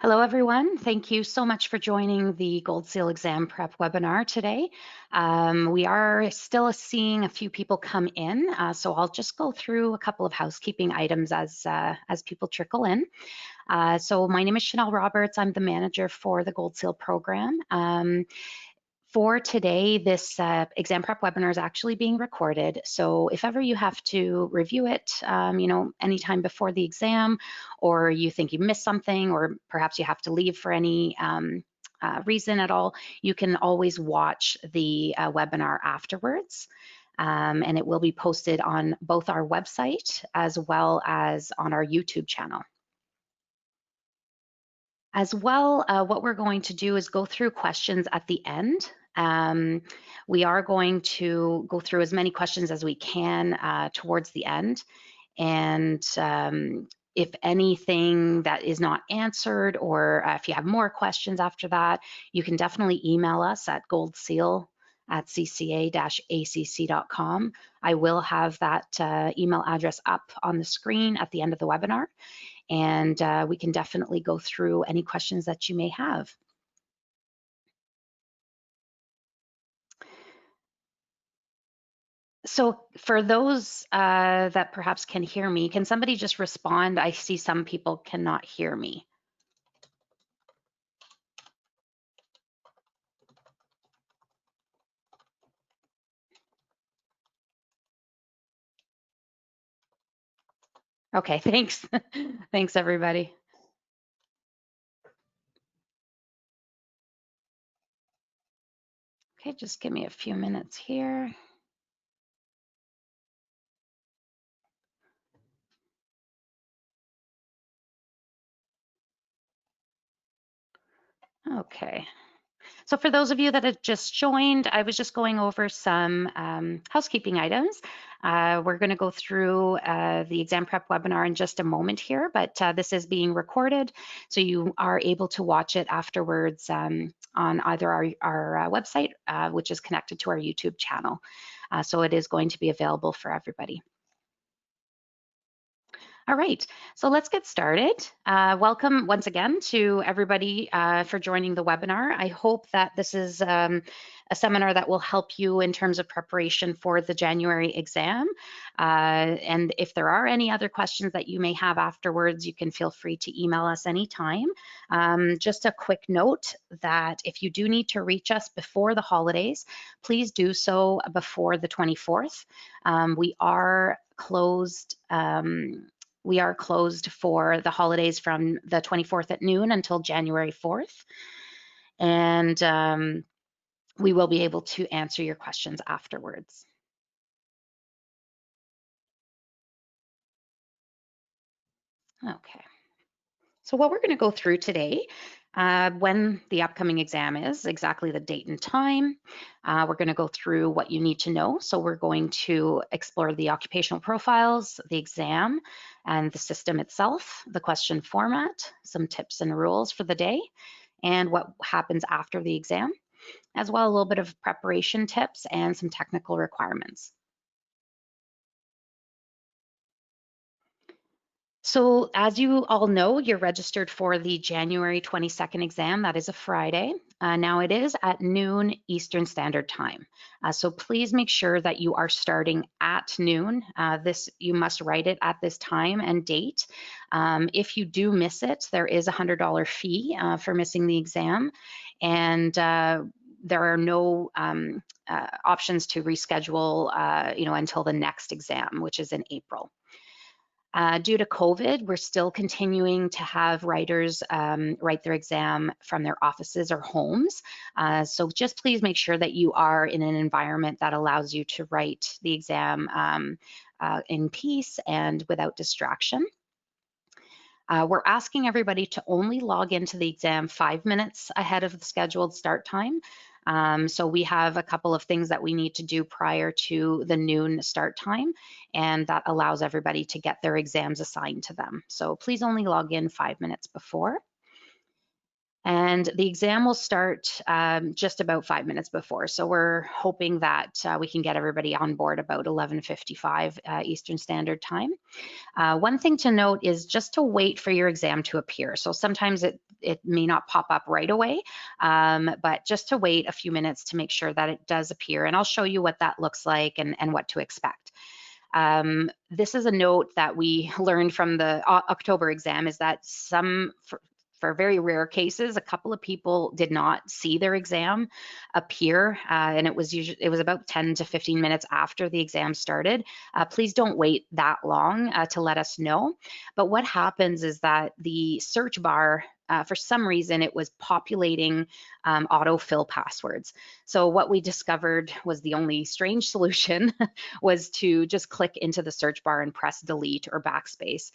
Hello, everyone. Thank you so much for joining the Gold Seal Exam Prep webinar today. We are still seeing a few people come in, so I'll just go through a couple of housekeeping items as people trickle in. So my name is Chanel Roberts. I'm the manager for the Gold Seal program. For today, this exam prep webinar is actually being recorded. So if ever you have to review it, anytime before the exam, or you think you missed something, or perhaps you have to leave for any reason at all, you can always watch the webinar afterwards. And it will be posted on both our website as well as on our YouTube channel. As well, what we're going to do is go through questions at the end. We are going to go through as many questions as we can towards the end. And if anything that is not answered, or if you have more questions after that, you can definitely email us at goldseal@cca-acc.com. I will have that email address up on the screen at the end of the webinar, and we can definitely go through any questions that you may have. So for those that perhaps can hear me, can somebody just respond? I see some people cannot hear me. Okay, thanks. Thanks, everybody. Okay, just give me a few minutes here. Okay. So for those of you that have just joined, I was just going over some housekeeping items. We're going to go through the exam prep webinar in just a moment here, but this is being recorded, so you are able to watch it afterwards on either our website, which is connected to our YouTube channel. So it is going to be available for everybody. All right, so let's get started. Welcome once again to everybody for joining the webinar. I hope that this is a seminar that will help you in terms of preparation for the January exam. And if there are any other questions that you may have afterwards, you can feel free to email us anytime. Just a quick note that if you do need to reach us before the holidays, please do so before the 24th. We are closed. We are closed for the holidays from the 24th at noon until January 4th. And we will be able to answer your questions afterwards. Okay. So what we're going to go through today, when the upcoming exam is, exactly the date and time. We're going to go through what you need to know. So we're going to explore the occupational profiles, the exam, and the system itself, the question format, some tips and rules for the day, and what happens after the exam, as well a little bit of preparation tips and some technical requirements. So as you all know, you're registered for the January 22nd exam. That is a Friday. Now it is at noon Eastern Standard Time. So please make sure that you are starting at noon. You must write it at this time and date. If you do miss it, there is a $100 fee for missing the exam. And there are no options to reschedule until the next exam, which is in April. Due to COVID, we're still continuing to have writers write their exam from their offices or homes. So just please make sure that you are in an environment that allows you to write the exam in peace and without distraction. We're asking everybody to only log into the exam 5 minutes ahead of the scheduled start time. So we have a couple of things that we need to do prior to the noon start time, and that allows everybody to get their exams assigned to them. So please only log in 5 minutes before. And the exam will start just about 5 minutes before. So we're hoping that we can get everybody on board about 11:55 Eastern Standard Time. One thing to note is just to wait for your exam to appear. So sometimes it may not pop up right away, but just to wait a few minutes to make sure that it does appear. And I'll show you what that looks like and what to expect. This is a note that we learned from the October exam, is that for very rare cases, a couple of people did not see their exam appear, and it was about 10 to 15 minutes after the exam started. Please don't wait that long to let us know. But what happens is that the search bar, for some reason, it was populating autofill passwords. So what we discovered was the only strange solution was to just click into the search bar and press delete or backspace.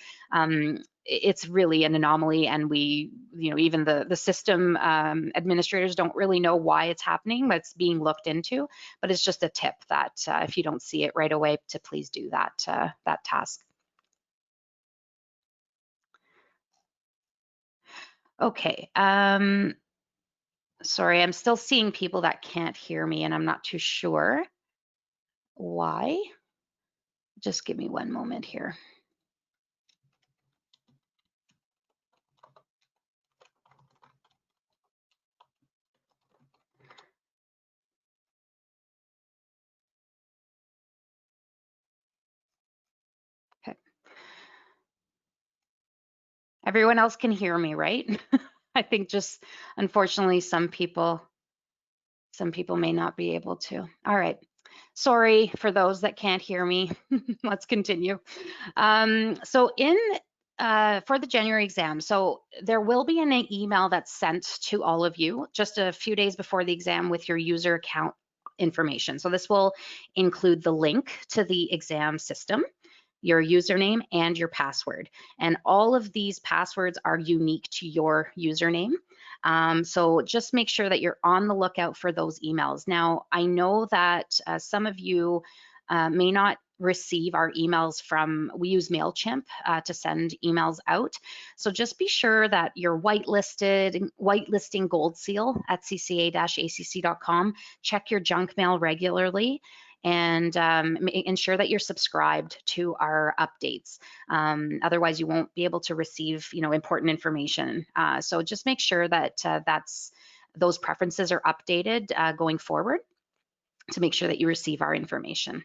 It's really an anomaly, and even the system administrators don't really know why it's happening, but it's being looked into. But it's just a tip that if you don't see it right away, to please do that task. Okay. Sorry, I'm still seeing people that can't hear me, and I'm not too sure why. Just give me one moment here. Okay. Everyone else can hear me, right? I think just unfortunately some people may not be able to. All right. Sorry for those that can't hear me. Let's continue. So for the January exam, so there will be an email that's sent to all of you just a few days before the exam with your user account information. So this will include the link to the exam system, your username, and your password. And all of these passwords are unique to your username. So just make sure that you're on the lookout for those emails. Now, I know that some of you may not receive our emails we use MailChimp to send emails out. So just be sure that you're whitelisting Gold Seal at cca-acc.com. Check your junk mail regularly, and ensure that you're subscribed to our updates. Otherwise, you won't be able to receive, important information. So just make sure that those preferences are updated going forward to make sure that you receive our information.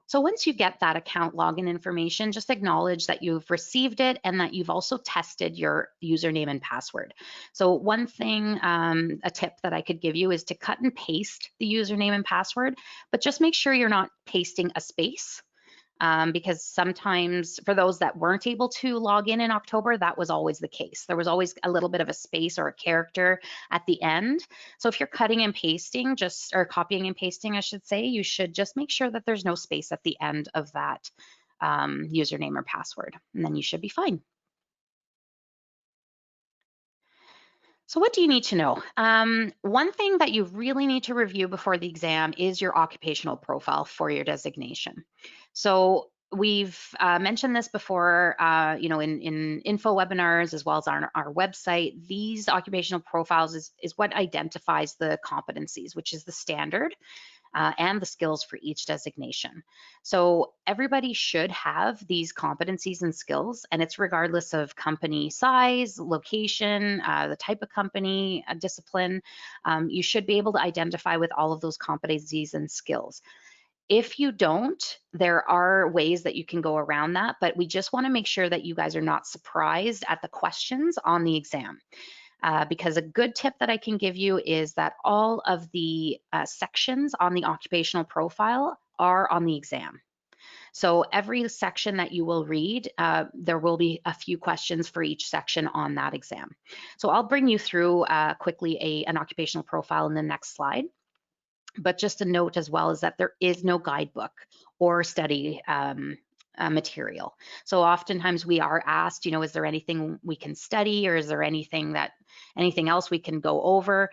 So once you get that account login information, just acknowledge that you've received it and that you've also tested your username and password. So one thing, a tip that I could give you is to cut and paste the username and password, but just make sure you're not pasting a space. Because sometimes for those that weren't able to log in October, that was always the case. There was always a little bit of a space or a character at the end. So if you're cutting and pasting, or copying and pasting, I should say, you should just make sure that there's no space at the end of that username or password, and then you should be fine. So what do you need to know? One thing that you really need to review before the exam is your occupational profile for your designation. So we've mentioned this before, in info webinars as well as on our website. These occupational profiles is what identifies the competencies, which is the standard and the skills for each designation. So everybody should have these competencies and skills, and it's regardless of company size, location, the type of company, discipline. You should be able to identify with all of those competencies and skills. If you don't, there are ways that you can go around that, but we just want to make sure that you guys are not surprised at the questions on the exam. Because a good tip that I can give you is that all of the sections on the occupational profile are on the exam. So every section that you will read, there will be a few questions for each section on that exam. So I'll bring you through quickly an occupational profile in the next slide. But just a note as well is that there is no guidebook or study material. So oftentimes we are asked, is there anything we can study, or is there anything else we can go over?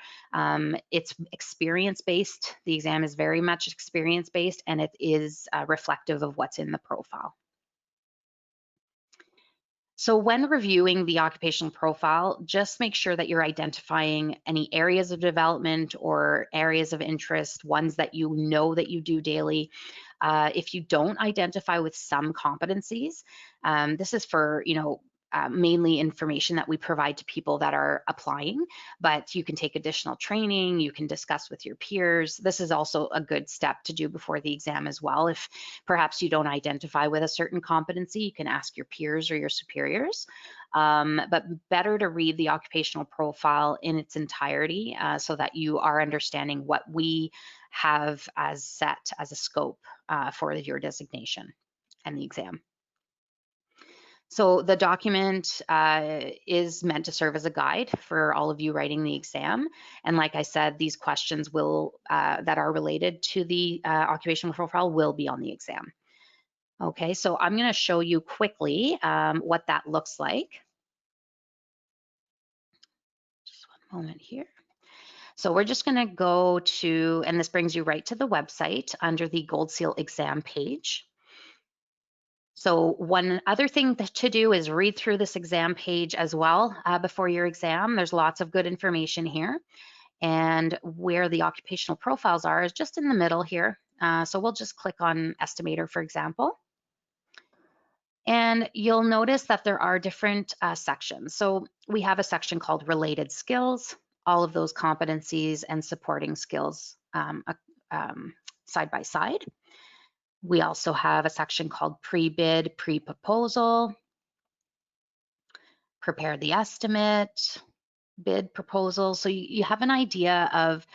It's experience-based. The exam is very much experience-based, and it is reflective of what's in the profile. So when reviewing the occupational profile, just make sure that you're identifying any areas of development or areas of interest, ones that you know that you do daily. If you don't identify with some competencies, this is for, mainly information that we provide to people that are applying, but you can take additional training, you can discuss with your peers. This is also a good step to do before the exam as well. If perhaps you don't identify with a certain competency, you can ask your peers or your superiors. But better to read the occupational profile in its entirety so that you are understanding what we have as set as a scope for your designation and the exam. So the document is meant to serve as a guide for all of you writing the exam. And like I said, these questions will that are related to the occupational profile will be on the exam. Okay, so I'm going to show you quickly what that looks like. Just one moment here. So we're just going to go to, and this brings you right to the website under the Gold Seal exam page. So one other thing to do is read through this exam page as well before your exam. There's lots of good information here. And where the occupational profiles are is just in the middle here. So we'll just click on estimator, for example. And you'll notice that there are different sections. So we have a section called related skills, all of those competencies and supporting skills side by side. We also have a section called pre-bid, pre-proposal, prepare the estimate, bid proposal. So you have an idea of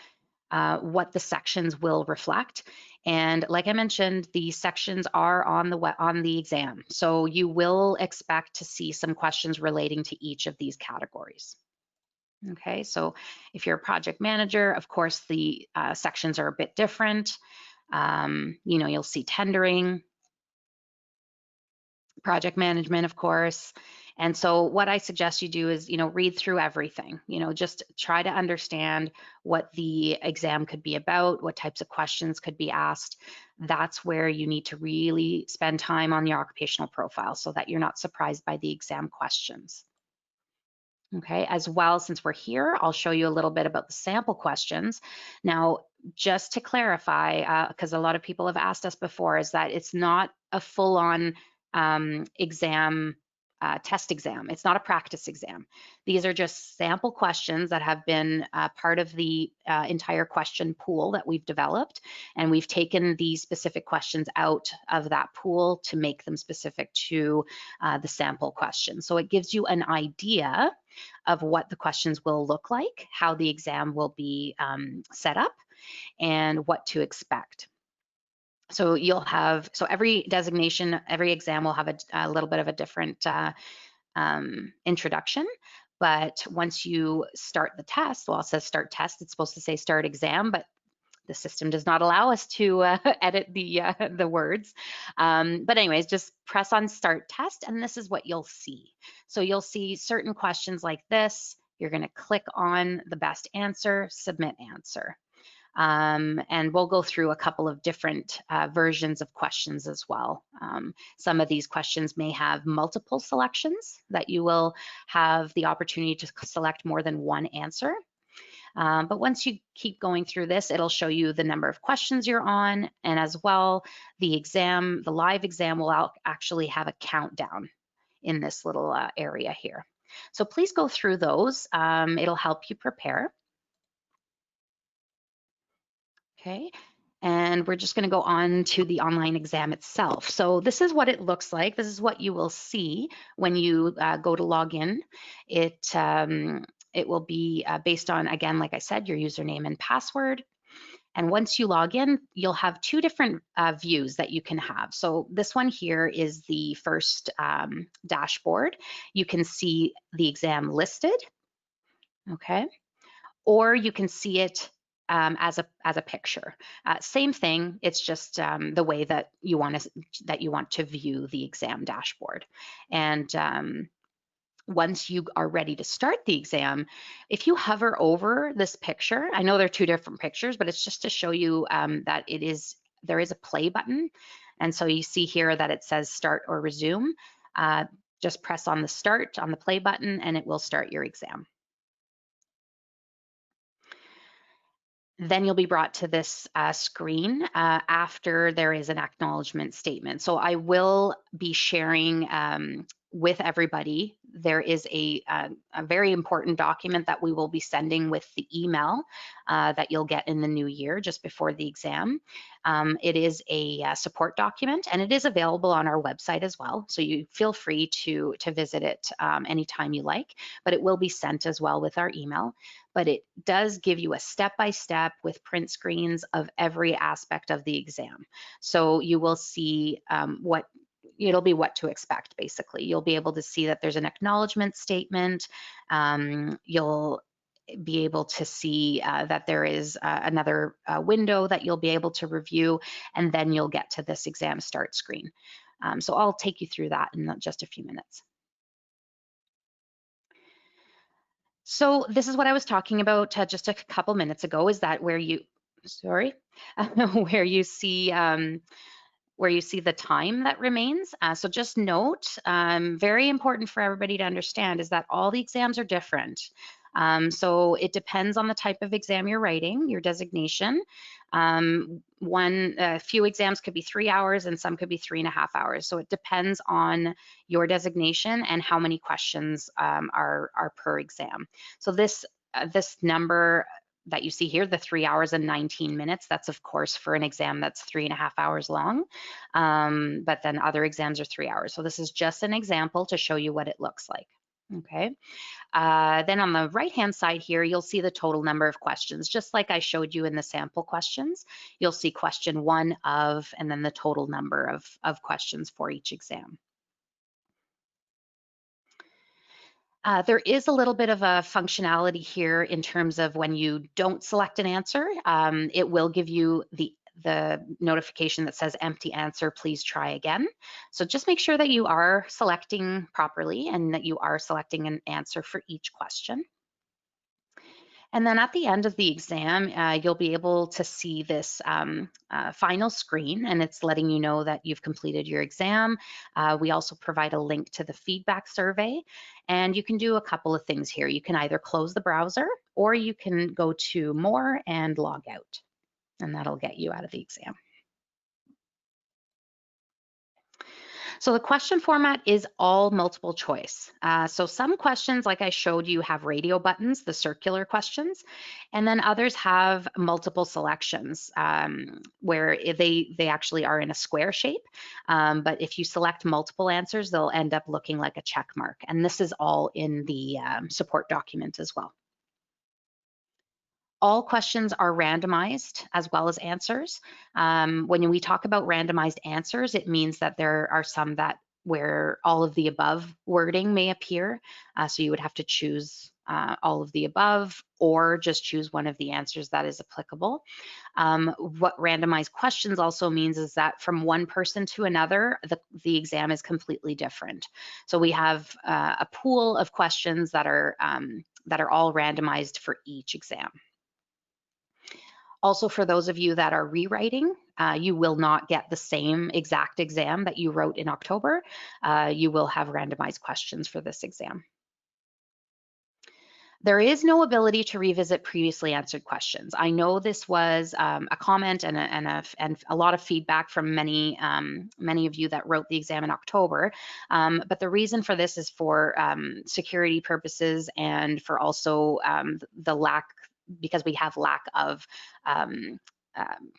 what the sections will reflect. And like I mentioned, the sections are on the exam. So you will expect to see some questions relating to each of these categories. Okay, so if you're a project manager, of course, the sections are a bit different. You'll see tendering, project management, of course. And so what I suggest you do is, read through everything, just try to understand what the exam could be about, what types of questions could be asked. That's where you need to really spend time on your occupational profile so that you're not surprised by the exam questions. Okay, as well, since we're here, I'll show you a little bit about the sample questions. Now, just to clarify, because a lot of people have asked us before, is that it's not a full-on exam, test exam. It's not a practice exam. These are just sample questions that have been part of the entire question pool that we've developed, and we've taken these specific questions out of that pool to make them specific to the sample questions. So it gives you an idea of what the questions will look like, how the exam will be set up, and what to expect. So every designation, every exam will have a little bit of a different introduction. But once you start the test, well, it says start test, it's supposed to say start exam, but the system does not allow us to edit the words. But anyways, just press on start test and this is what you'll see. So you'll see certain questions like this. You're going to click on the best answer, submit answer. And we'll go through a couple of different versions of questions as well. Some of these questions may have multiple selections that you will have the opportunity to select more than one answer. But once you keep going through this, it'll show you the number of questions you're on, and as well, the live exam will actually have a countdown in this little area here. So please go through those. It'll help you prepare. Okay, and we're just going to go on to the online exam itself. So this is what it looks like. This is what you will see when you go to log in. It will be based on, again, like I said, your username and password. And once you log in, you'll have two different views that you can have. So this one here is the first dashboard. You can see the exam listed, okay? Or you can see it as a picture. Same thing, it's just the way that you want to view the exam dashboard. And once you are ready to start the exam, if you hover over this picture, I know they're two different pictures, but it's just to show you that there is a play button. And so you see here that it says start or resume. just press on the play button, and it will start your exam. Then you'll be brought to this screen after there is an acknowledgement statement. So I will be sharing with everybody. There is a very important document that we will be sending with the email that you'll get in the new year just before the exam. It is a support document, and it is available on our website as well. So you feel free to visit it anytime you like, but it will be sent as well with our email. But it does give you a step-by-step with print screens of every aspect of the exam. So you will see it'll be what to expect, basically. You'll be able to see that there's an acknowledgement statement. You'll be able to see that there is another window that you'll be able to review, and then you'll get to this exam start screen. So I'll take you through that in just a few minutes. So this is what I was talking about just a couple minutes ago, is that where you where you see the time that remains. So just note, very important for everybody to understand, is that all the exams are different. So it depends on the type of exam you're writing, your designation. A few exams could be 3 hours and some could be 3.5 hours. So it depends on your designation and how many questions are per exam. So this number that you see here, the 3 hours and 19 minutes, that's of course for an exam that's 3.5 hours long. But then other exams are 3 hours. So this is just an example to show you what it looks like. Okay. Then on the right-hand side here, you'll see the total number of questions, just like I showed you in the sample questions. You'll see question 1 of, and then the total number of questions for each exam. There is a little bit of a functionality here in terms of when you don't select an answer, it will give you the notification that says empty answer, please try again. So just make sure that you are selecting properly and that you are selecting an answer for each question. And then at the end of the exam, you'll be able to see this final screen, and it's letting you know that you've completed your exam. We also provide a link to the feedback survey, and you can do a couple of things here. You can either close the browser, or you can go to More and log out, and that'll get you out of the exam. So the question format is all multiple choice. So some questions, like I showed you, have radio buttons, the circular questions, and then others have multiple selections where they actually are in a square shape. But if you select multiple answers, they'll end up looking like a check mark. And this is all in the support document as well. All questions are randomized as well as answers. When we talk about randomized answers, it means that there are some where all of the above wording may appear. So you would have to choose all of the above, or just choose one of the answers that is applicable. What randomized questions also means is that from one person to another, the exam is completely different. So we have a pool of questions that are all randomized for each exam. Also, for those of you that are rewriting, you will not get the same exact exam that you wrote in October. You will have randomized questions for this exam. There is no ability to revisit previously answered questions. I know this was a comment and a lot of feedback from many of you that wrote the exam in October. But the reason for this is for security purposes, and for also because we have lack of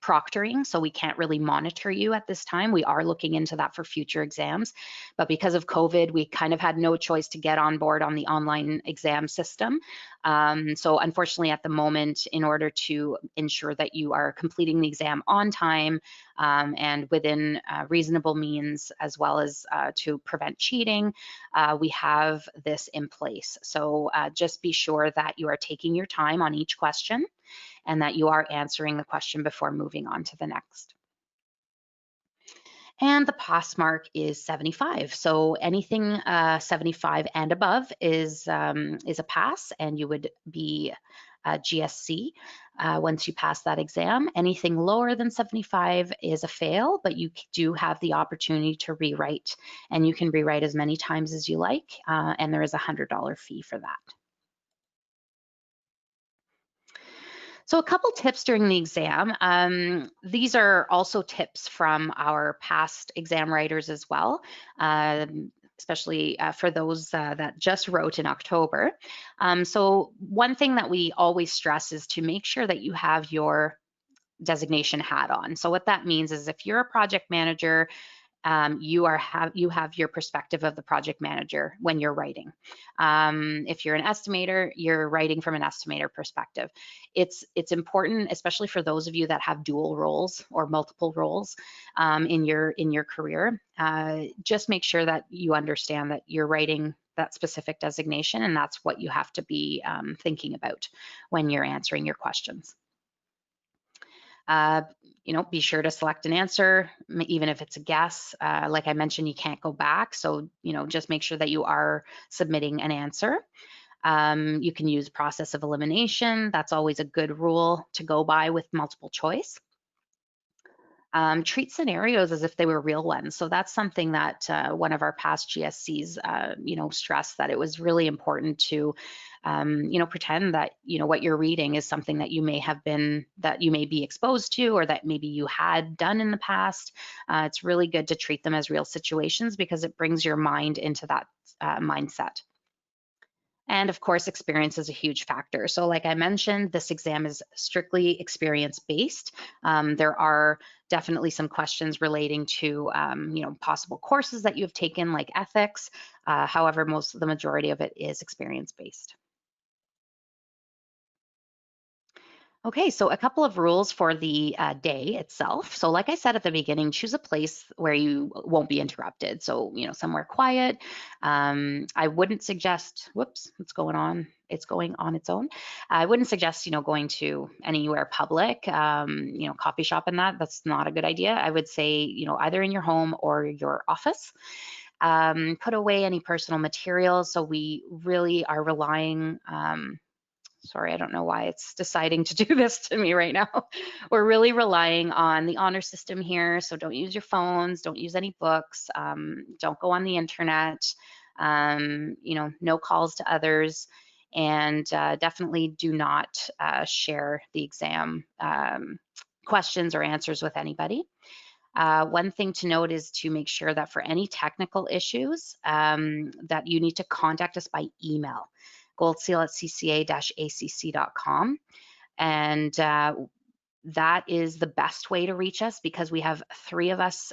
proctoring, so we can't really monitor you at this time. We are looking into that for future exams, but because of COVID, we kind of had no choice to get on board on the online exam system. So unfortunately, at the moment, in order to ensure that you are completing the exam on time and within reasonable means, as well as to prevent cheating, we have this in place. So just be sure that you are taking your time on each question, and that you are answering the question before moving on to the next. And the pass mark is 75. So anything 75 and above is a pass, and you would be GSC once you pass that exam. Anything lower than 75 is a fail, but you do have the opportunity to rewrite, and you can rewrite as many times as you like, and there is a $100 fee for that. So a couple tips during the exam. These are also tips from our past exam writers as well, especially for those that just wrote in October. So one thing that we always stress is to make sure that you have your designation hat on. So what that means is if you're a project manager, you have your perspective of the project manager when you're writing. If you're an estimator, you're writing from an estimator perspective. It's important, especially for those of you that have dual roles or multiple roles in your career. Just make sure that you understand that you're writing that specific designation, and that's what you have to be thinking about when you're answering your questions. Be sure to select an answer, even if it's a guess. Like I mentioned, you can't go back. So, just make sure that you are submitting an answer. You can use process of elimination. That's always a good rule to go by with multiple choice. Treat scenarios as if they were real ones. So that's something that one of our past GSCs, stressed that it was really important to, pretend that, what you're reading is something that you may be exposed to, or that maybe you had done in the past. It's really good to treat them as real situations because it brings your mind into that mindset. And of course, experience is a huge factor. So like I mentioned, this exam is strictly experience-based. There are definitely some questions relating to, possible courses that you've taken, like ethics. However, the majority of it is experience-based. Okay, so a couple of rules for the day itself. So like I said at the beginning, choose a place where you won't be interrupted. So, somewhere quiet. I wouldn't suggest, whoops, what's going on? It's going on its own. I wouldn't suggest, going to anywhere public, coffee shop and that's not a good idea. I would say, either in your home or your office. Put away any personal materials. So we really are relying, sorry, I don't know why it's deciding to do this to me right now. We're really relying on the honor system here. So don't use your phones, don't use any books, don't go on the internet, no calls to others, and definitely do not share the exam questions or answers with anybody. One thing to note is to make sure that for any technical issues that you need to contact us by email, goldseal@cca-acc.com. And that is the best way to reach us because we have 3 of us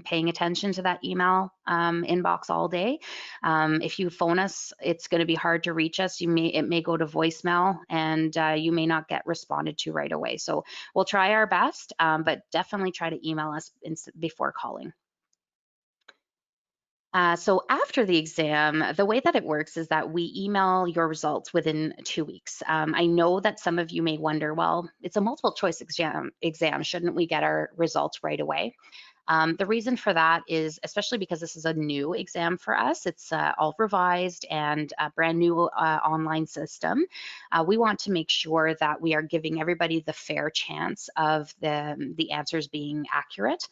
paying attention to that email inbox all day. If you phone us, it's going to be hard to reach us. It may go to voicemail, and you may not get responded to right away. So we'll try our best, but definitely try to email us before calling. So after the exam, the way that it works is that we email your results within 2 weeks. I know that some of you may wonder, well, it's a multiple choice exam. Shouldn't we get our results right away? The reason for that is, especially because this is a new exam for us, it's all revised and a brand new online system. We want to make sure that we are giving everybody the fair chance of the answers being accurate.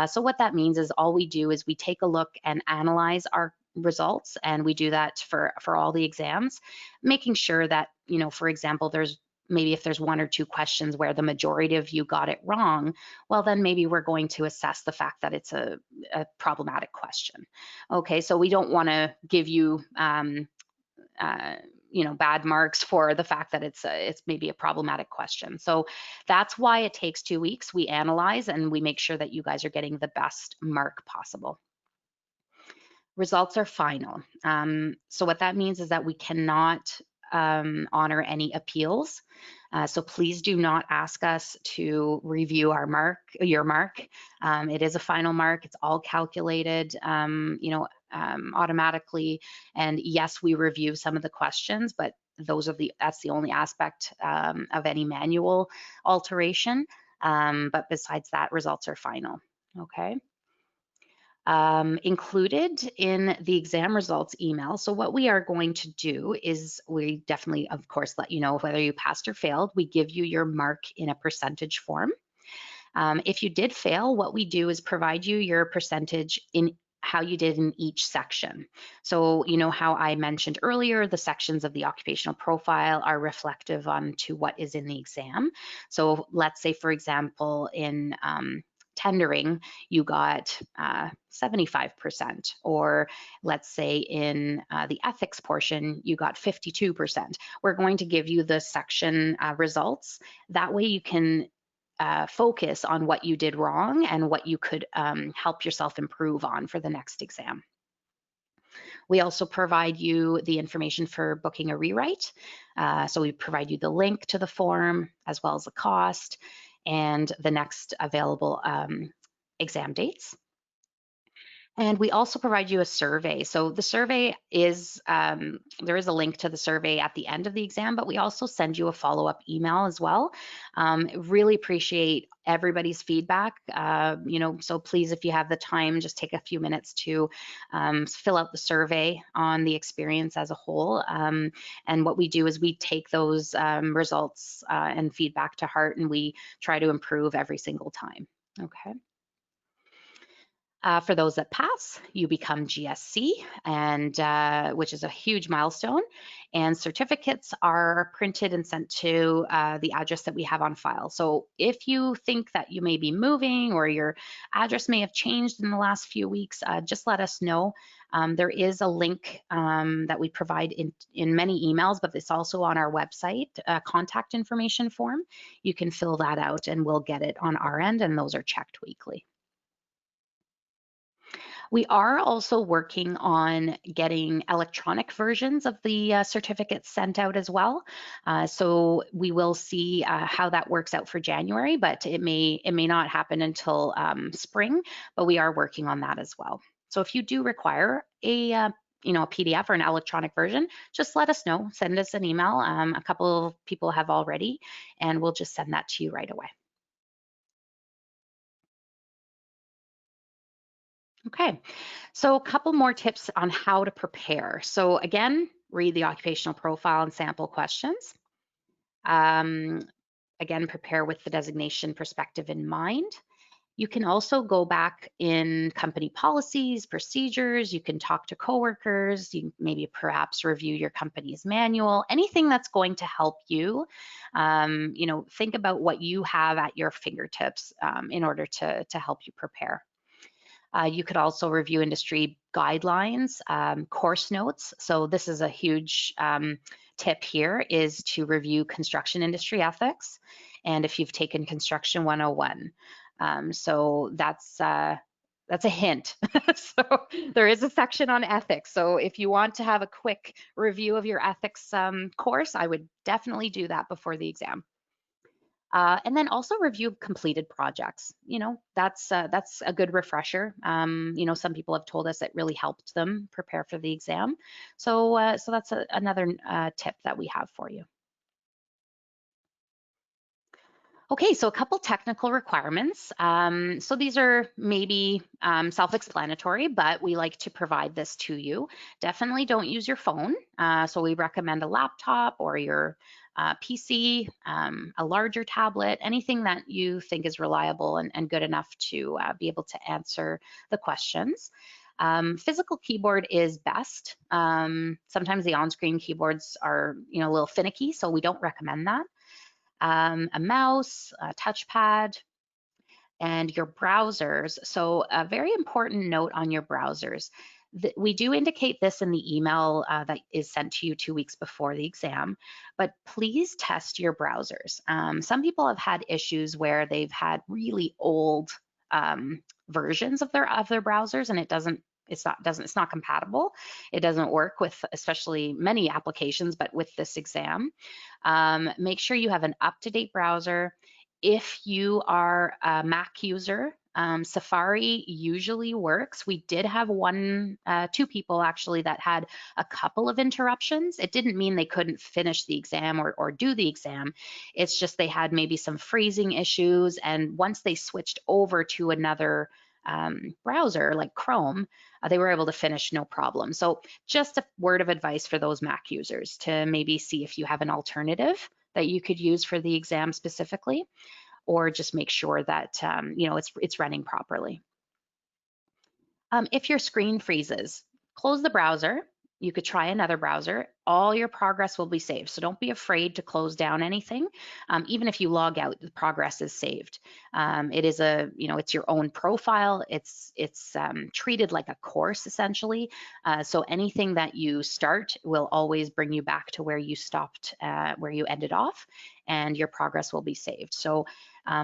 So what that means is all we do is we take a look and analyze our results, and we do that for all the exams, making sure that, for example, maybe if there's 1 or 2 questions where the majority of you got it wrong, well, then maybe we're going to assess the fact that it's a problematic question. Okay, so we don't want to give you, bad marks for the fact that it's maybe a problematic question. So that's why it takes 2 weeks. We analyze and we make sure that you guys are getting the best mark possible. Results are final. So what that means is that we cannot honor any appeals. So please do not ask us to review your mark. It is a final mark. It's all calculated, automatically. And yes, we review some of the questions, but that's the only aspect of any manual alteration. But besides that, results are final. Okay. included in the exam results email. So what we are going to do is we definitely, of course, let you know whether you passed or failed. We give you your mark in a percentage form. If you did fail, what we do is provide you your percentage in how you did in each section. So you know how I mentioned earlier, the sections of the occupational profile are reflective on to what is in the exam. So let's say, for example, in tendering, you got 75%, or let's say in the ethics portion, you got 52%. We're going to give you the section results. That way you can focus on what you did wrong and what you could help yourself improve on for the next exam. We also provide you the information for booking a rewrite. So we provide you the link to the form as well as the cost and the next available exam dates. And we also provide you a survey. So the survey is, there is a link to the survey at the end of the exam, but we also send you a follow-up email as well. Really appreciate everybody's feedback. So please, if you have the time, just take a few minutes to fill out the survey on the experience as a whole. And what we do is we take those results and feedback to heart, and we try to improve every single time. Okay. For those that pass, you become GSC, and which is a huge milestone. And certificates are printed and sent to the address that we have on file. So if you think that you may be moving or your address may have changed in the last few weeks, just let us know. There is a link that we provide in many emails, but it's also on our website, contact information form. You can fill that out and we'll get it on our end, and those are checked weekly. We are also working on getting electronic versions of the certificates sent out as well. So we will see how that works out for January, but it may not happen until spring, but we are working on that as well. So if you do require a PDF or an electronic version, just let us know, send us an email. A couple of people have already, and we'll just send that to you right away. Okay, so a couple more tips on how to prepare. So again, read the occupational profile and sample questions. Again, prepare with the designation perspective in mind. You can also go back in company policies, procedures. You can talk to coworkers. You maybe perhaps review your company's manual, anything that's going to help you. Think about what you have at your fingertips in order to help you prepare. You could also review industry guidelines, course notes. So this is a huge tip here, is to review construction industry ethics, and if you've taken Construction 101. So that's a hint. So there is a section on ethics. So if you want to have a quick review of your ethics course, I would definitely do that before the exam. And then also review completed projects. That's a good refresher. Some people have told us it really helped them prepare for the exam. So that's another tip that we have for you. Okay, so a couple technical requirements. So these are maybe self-explanatory, but we like to provide this to you. Definitely don't use your phone. So we recommend a laptop or your PC, a larger tablet, anything that you think is reliable and good enough to be able to answer the questions. Physical keyboard is best. Sometimes the on-screen keyboards are a little finicky, so we don't recommend that. A mouse, a touchpad, and your browsers. So a very important note on your browsers. We do indicate this in the email that is sent to you 2 weeks before the exam, but please test your browsers. Some people have had issues where they've had really old versions of their browsers, and it's not compatible. It doesn't work with especially many applications, but with this exam. Make sure you have an up-to-date browser. If you are a Mac user, Safari usually works. We did have two people actually that had a couple of interruptions. It didn't mean they couldn't finish the exam or do the exam. It's just they had maybe some phrasing issues, and once they switched over to another browser like Chrome, they were able to finish no problem. So just a word of advice for those Mac users to maybe see if you have an alternative that you could use for the exam specifically, or just make sure that it's running properly. If your screen freezes, close the browser. You could try another browser. All your progress will be saved. So don't be afraid to close down anything. Even if you log out, the progress is saved. It is it's your own profile. It's treated like a course essentially. So anything that you start will always bring you back to where you stopped, where you ended off, and your progress will be saved. So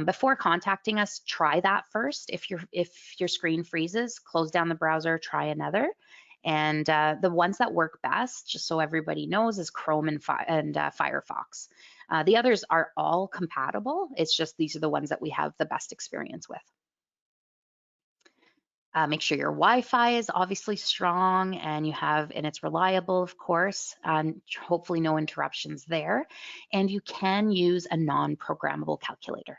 before contacting us, try that first. If your screen freezes, close down the browser, try another. And the ones that work best, just so everybody knows, is Chrome and Firefox. The others are all compatible. It's just these are the ones that we have the best experience with. Make sure your Wi-Fi is obviously strong and it's reliable, of course, hopefully no interruptions there. And you can use a non-programmable calculator.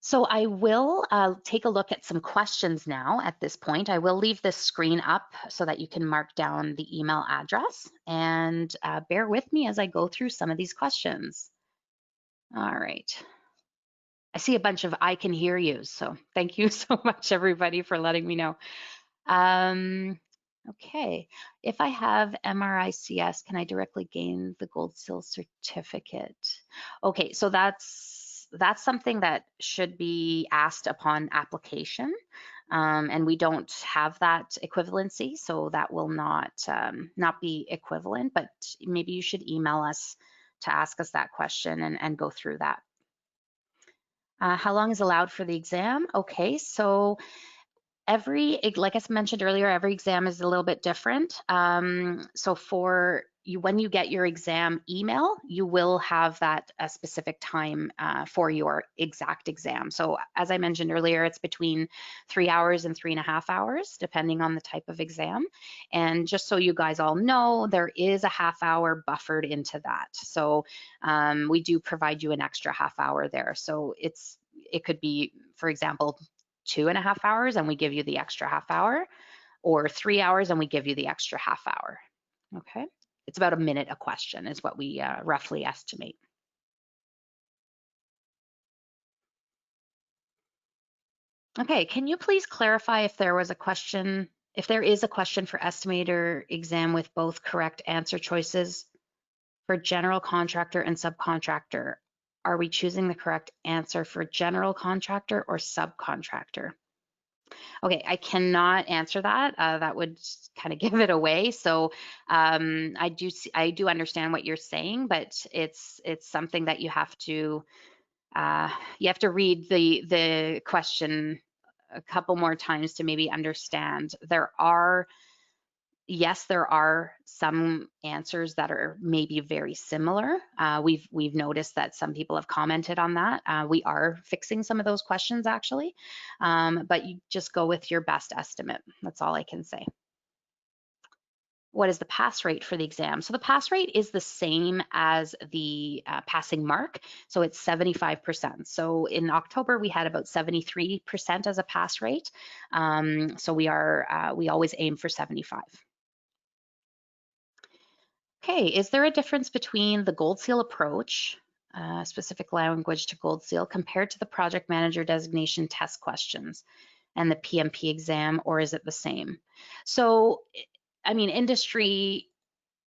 So I will take a look at some questions now at this point. I will leave this screen up so that you can mark down the email address, and bear with me as I go through some of these questions. All right. I see a bunch of I can hear you, so thank you so much, everybody, for letting me know. Okay, if I have MRICS, can I directly gain the Gold Seal certificate? Okay, so that's something that should be asked upon application, and we don't have that equivalency, so that will not be equivalent. But maybe you should email us to ask us that question and go through that. How long is allowed for the exam? Okay, so like I mentioned earlier, every exam is a little bit different. So for you, when you get your exam email, you will have that a specific time for your exact exam. So as I mentioned earlier, it's between 3 hours and 3.5 hours, depending on the type of exam. And just so you guys all know, there is a half hour buffered into that. So we do provide you an extra half hour there. So it could be, for example, 2.5 hours and we give you the extra half hour, or 3 hours and we give you the extra half hour. Okay, it's about a minute a question is what we roughly estimate. Okay, can you please clarify if there is a question for estimator exam with both correct answer choices for general contractor and subcontractor? Are we choosing the correct answer for general contractor or subcontractor? Okay, I cannot answer that. That would kind of give it away. So I do understand what you're saying, but it's something that you have to read the question a couple more times to maybe understand. Yes, there are some answers that are maybe very similar. We've noticed that some people have commented on that. We are fixing some of those questions actually, but you just go with your best estimate. That's all I can say. What is the pass rate for the exam? So the pass rate is the same as the passing mark. So it's 75%. So in October, we had about 73% as a pass rate. So we always aim for 75. Okay, is there a difference between the Gold Seal approach, specific language to Gold Seal, compared to the project manager designation test questions and the PMP exam, or is it the same? So, I mean,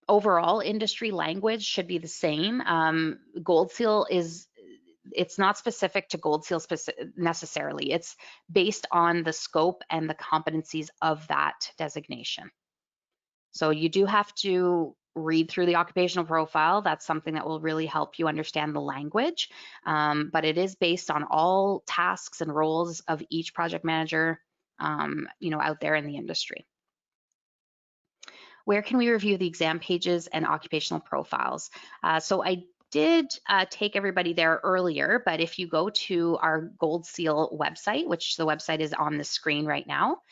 overall industry language should be the same. Gold Seal it's not specific to Gold Seal necessarily. It's based on the scope and the competencies of that designation. So you do have to read through the occupational profile. That's something that will really help you understand the language. But it is based on all tasks and roles of each project manager, out there in the industry. Where can we review the exam pages and occupational profiles? So I did take everybody there earlier, but if you go to our Gold Seal website, which the website is on the screen right now,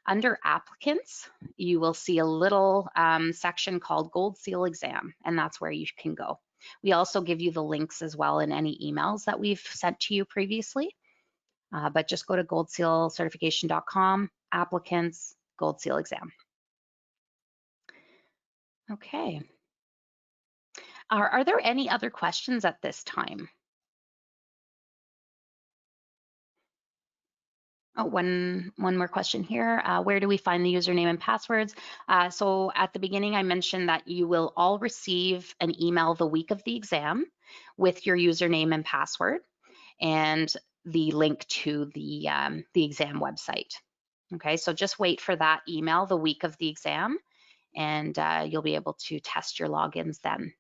under applicants, you will see a little section called Gold Seal exam, and that's where you can go. We also give you the links as well in any emails that we've sent to you previously. but just go to goldsealcertification.com, applicants, Gold Seal exam. Okay. Are there any other questions at this time? Oh, one more question here. Where do we find the username and passwords? So at the beginning, I mentioned that you will all receive an email the week of the exam with your username and password and the link to the exam website. Okay, so just wait for that email the week of the exam, and you'll be able to test your logins then.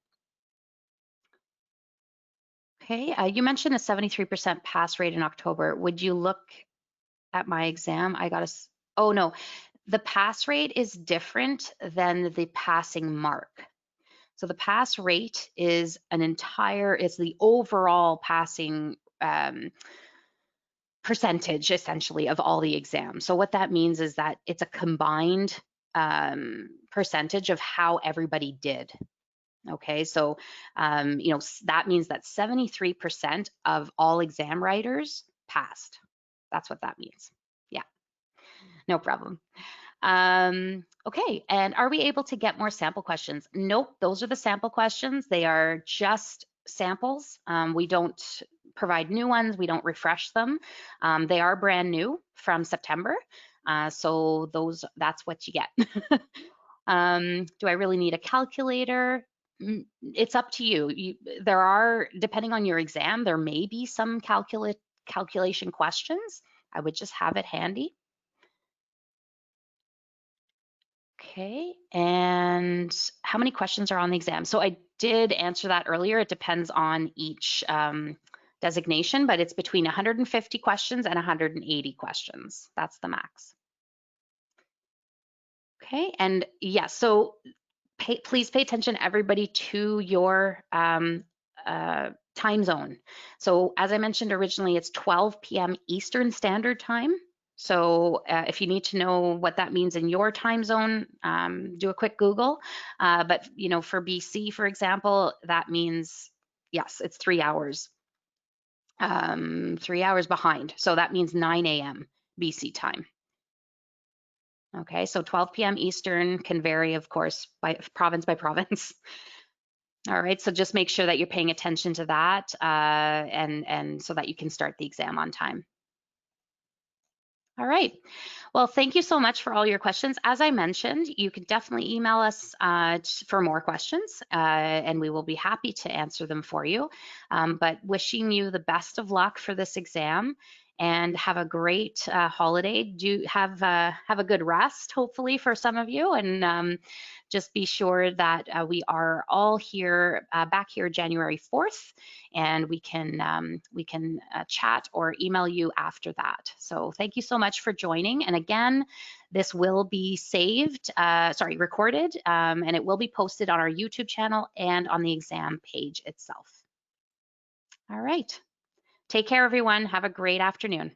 Okay, you mentioned a 73% pass rate in October. Would you look at my exam? Oh no, the pass rate is different than the passing mark. So the pass rate is it's the overall passing percentage essentially of all the exams. So what that means is that it's a combined percentage of how everybody did. Okay, so that means that 73% of all exam writers passed. That's what that means. Yeah, no problem. Okay, and are we able to get more sample questions? Nope, those are the sample questions. They are just samples. We don't provide new ones. We don't refresh them. They are brand new from September. So that's what you get. Do I really need a calculator? It's up to you. There are, depending on your exam, there may be some calculation questions. I would just have it handy. Okay, and how many questions are on the exam? So I did answer that earlier. It depends on each designation, but it's between 150 questions and 180 questions. That's the max. Okay, and yes, so please pay attention, everybody, to your time zone. So as I mentioned originally, it's 12 p.m. Eastern Standard Time. So if you need to know what that means in your time zone, do a quick Google. But for BC, for example, that means, yes, it's 3 hours. 3 hours behind. So that means 9 a.m. BC time. Okay, so 12 p.m. Eastern can vary, of course, by province. All right, so just make sure that you're paying attention to that and so that you can start the exam on time. All right. Well, thank you so much for all your questions. As I mentioned, you can definitely email us for more questions, and we will be happy to answer them for you. But wishing you the best of luck for this exam, and have a great holiday. Do have a good rest, hopefully, for some of you, and just be sure that we are all here back here January 4th, and we can chat or email you after that. So thank you so much for joining. And again, this will be recorded, and it will be posted on our YouTube channel and on the exam page itself. All right. Take care, everyone. Have a great afternoon.